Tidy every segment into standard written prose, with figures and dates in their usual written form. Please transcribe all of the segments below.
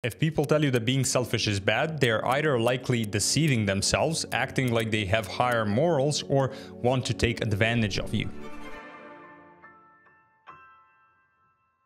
If people tell you that being selfish is bad, they are either likely deceiving themselves, acting like they have higher morals, or want to take advantage of you.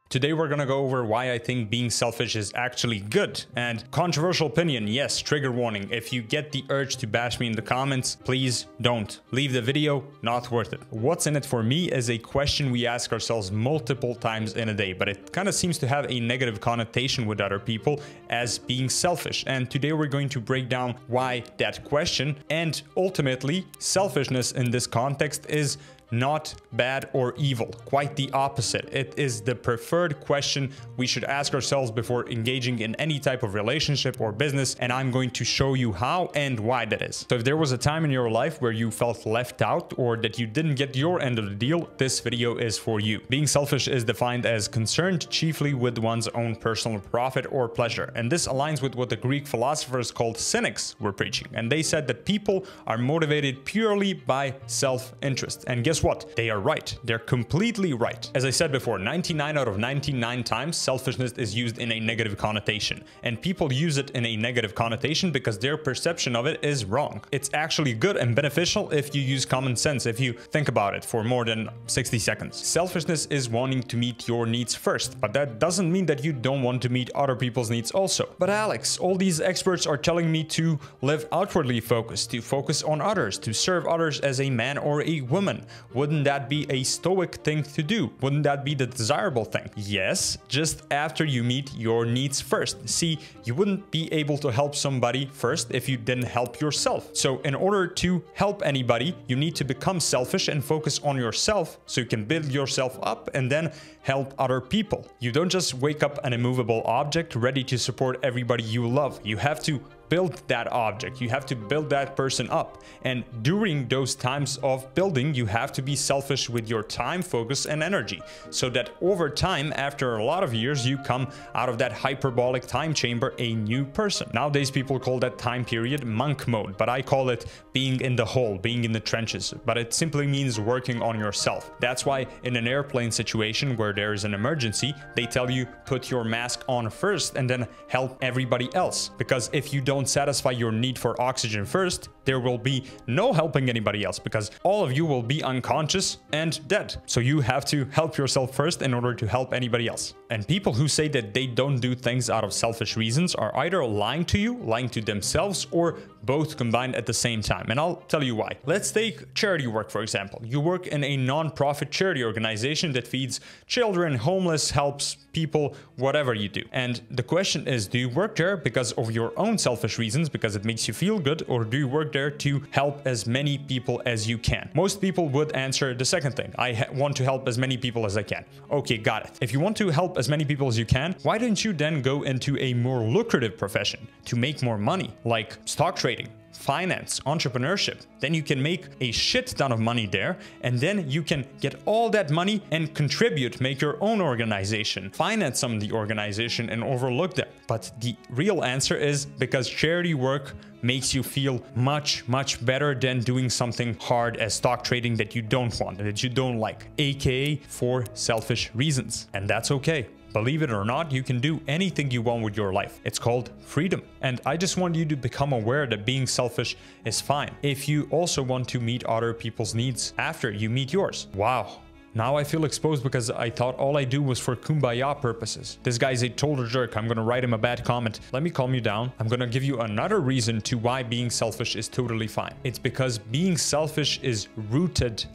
Today we're gonna go over why I think being selfish is actually good. And controversial opinion, yes, trigger warning. If you get the urge to bash me in the comments, please don't. Leave the video, not worth it. What's in it for me is a question we ask ourselves multiple times in a day, but it kind of seems to have a negative connotation with other people as being selfish. And today we're going to break down why that question, and ultimately selfishness in this context is not bad or evil. Quite the opposite. It is the preferred question we should ask ourselves before engaging in any type of relationship or business, and I'm going to show you how and why that is. So if there was a time in your life where you felt left out or that you didn't get your end of the deal, this video is for you. Being selfish is defined as concerned chiefly with one's own personal profit or pleasure, and this aligns with what the Greek philosophers called cynics were preaching. And they said that people are motivated purely by self-interest. And guess what? They are right. They're completely right. As I said before, 99 out of 99 times selfishness is used in a negative connotation, and people use it in a negative connotation because their perception of it is wrong. It's actually good and beneficial if you use common sense, if you think about it for more than 60 seconds. Selfishness is wanting to meet your needs first, but that doesn't mean that you don't want to meet other people's needs also. But Alex, all these experts are telling me to live outwardly focused, to focus on others, to serve others as a man or a woman. Wouldn't that be a stoic thing to do? Wouldn't that be the desirable thing? Yes, just after you meet your needs first. See, you wouldn't be able to help somebody first if you didn't help yourself. So in order to help anybody, you need to become selfish and focus on yourself so you can build yourself up and then help other people. You don't just wake up an immovable object ready to support everybody you love. You have to build that object. You have to build that person up. And during those times of building, you have to be selfish with your time, focus, and energy, so that over time, after a lot of years, you come out of that hyperbolic time chamber a new person. Nowadays, people call that time period monk mode, but I call it being in the hole, being in the trenches. But it simply means working on yourself. That's why in an airplane situation where there is an emergency, they tell you put your mask on first and then help everybody else. Because if you don't satisfy your need for oxygen first, there will be no helping anybody else, because all of you will be unconscious and dead. So you have to help yourself first in order to help anybody else. And people who say that they don't do things out of selfish reasons are either lying to you, lying to themselves, or both combined at the same time. And I'll tell you why. Let's take charity work, for example. You work in a non-profit charity organization that feeds children, homeless, helps people, whatever you do. And the question is, do you work there because of your own selfish reasons, because it makes you feel good, or do you work there to help as many people as you can? Most people would answer the second thing. I want to help as many people as I can. Okay, got it. If you want to help as many people as you can, why don't you then go into a more lucrative profession to make more money, like stock trading, finance, entrepreneurship? Then you can make a shit ton of money there, and then you can get all that money and contribute, make your own organization, finance some of the organization and overlook them. But the real answer is because charity work makes you feel much, much better than doing something hard as stock trading that you don't want, that you don't like, aka for selfish reasons. And that's okay. Believe it or not, you can do anything you want with your life. It's called freedom. And I just want you to become aware that being selfish is fine if you also want to meet other people's needs after you meet yours. Wow. Now I feel exposed because I thought all I do was for kumbaya purposes. This guy's a total jerk. I'm gonna write him a bad comment. Let me calm you down. I'm gonna give you another reason to why being selfish is totally fine. It's because being selfish is rooted,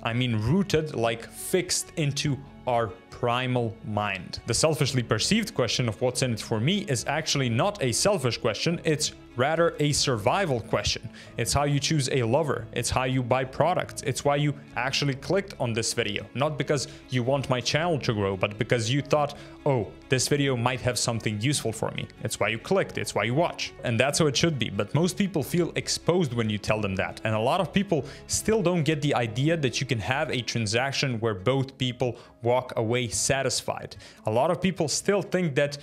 like fixed into our primal mind. The selfishly perceived question of what's in it for me is actually not a selfish question. It's rather a survival question. It's how you choose a lover. It's how you buy products. It's why you actually clicked on this video. Not because you want my channel to grow, but because you thought, oh, this video might have something useful for me. It's why you clicked. It's why you watch. And that's how it should be. But most people feel exposed when you tell them that. And a lot of people still don't get the idea that you can have a transaction where both people walk away satisfied. A lot of people still think that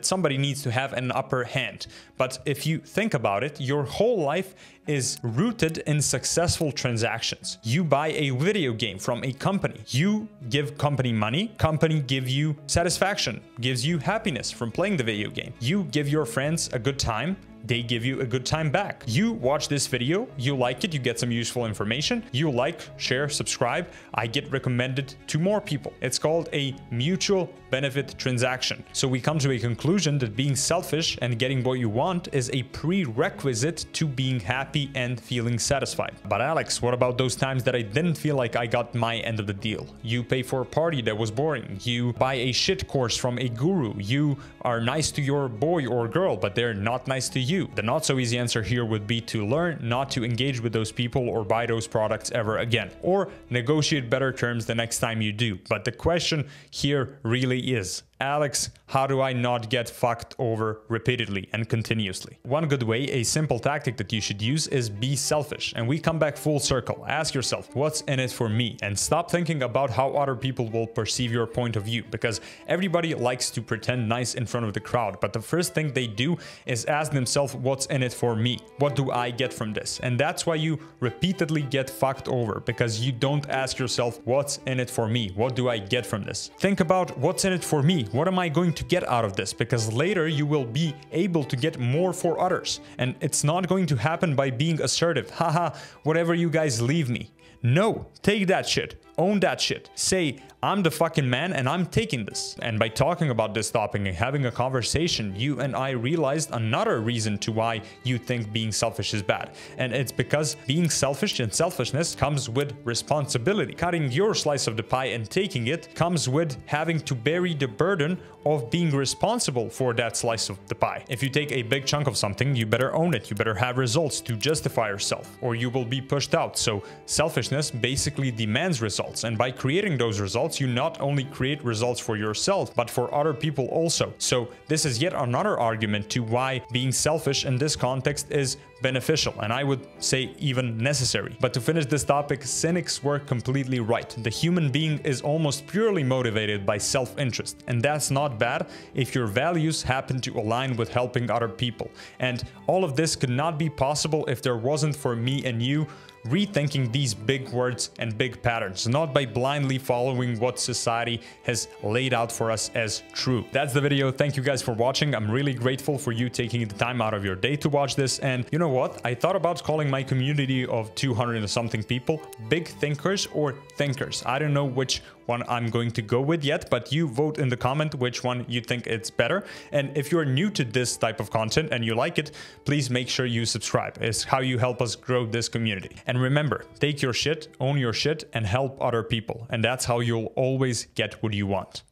somebody needs to have an upper hand. But if you think about it, your whole life is rooted in successful transactions. You buy a video game from a company. You give company money. Company give you satisfaction, gives you happiness from playing the video game. You give your friends a good time. They give you a good time back. You watch this video, you like it, you get some useful information, you like, share, subscribe, I get recommended to more people. It's called a mutual benefit transaction. So we come to a conclusion that being selfish and getting what you want is a prerequisite to being happy and feeling satisfied. But Alex, what about those times that I didn't feel like I got my end of the deal? You pay for a party that was boring. You buy a shit course from a guru. You are nice to your boy or girl, but they're not nice to you. The not so easy answer here would be to learn not to engage with those people or buy those products ever again, or negotiate better terms the next time you do. But the question here really is, Alex, how do I not get fucked over repeatedly and continuously? One good way, a simple tactic that you should use, is be selfish. And we come back full circle. Ask yourself, what's in it for me? And stop thinking about how other people will perceive your point of view, because everybody likes to pretend nice in front of the crowd. But the first thing they do is ask themselves, what's in it for me? What do I get from this? And that's why you repeatedly get fucked over, because you don't ask yourself, what's in it for me? What do I get from this? Think about what's in it for me. What am I going to get out of this? Because later you will be able to get more for others. And it's not going to happen by being assertive. Haha, whatever you guys leave me. No, take that shit. Own that shit. Say, I'm the fucking man and I'm taking this. And by talking about this topic and having a conversation, you and I realized another reason to why you think being selfish is bad. And it's because being selfish and selfishness comes with responsibility. Cutting your slice of the pie and taking it comes with having to bear the burden of being responsible for that slice of the pie. If you take a big chunk of something, you better own it. You better have results to justify yourself, or you will be pushed out. So selfishness basically demands results. And by creating those results, you not only create results for yourself, but for other people also. So this is yet another argument to why being selfish in this context is beneficial, and I would say even necessary. But to finish this topic, cynics were completely right. The human being is almost purely motivated by self-interest, and that's not bad if your values happen to align with helping other people. And all of this could not be possible if there wasn't for me and you rethinking these big words and big patterns, not by blindly following what society has laid out for us as true. That's the video. Thank you guys for watching. I'm really grateful for you taking the time out of your day to watch this. And you know what? I thought about calling my community of 200 and something people big thinkers or thinkers. I don't know which one I'm going to go with yet, but you vote in the comment which one you think it's better. And if you're new to this type of content and you like it, please make sure you subscribe. It's how you help us grow this community. And remember, take your shit, own your shit, and help other people. And that's how you'll always get what you want.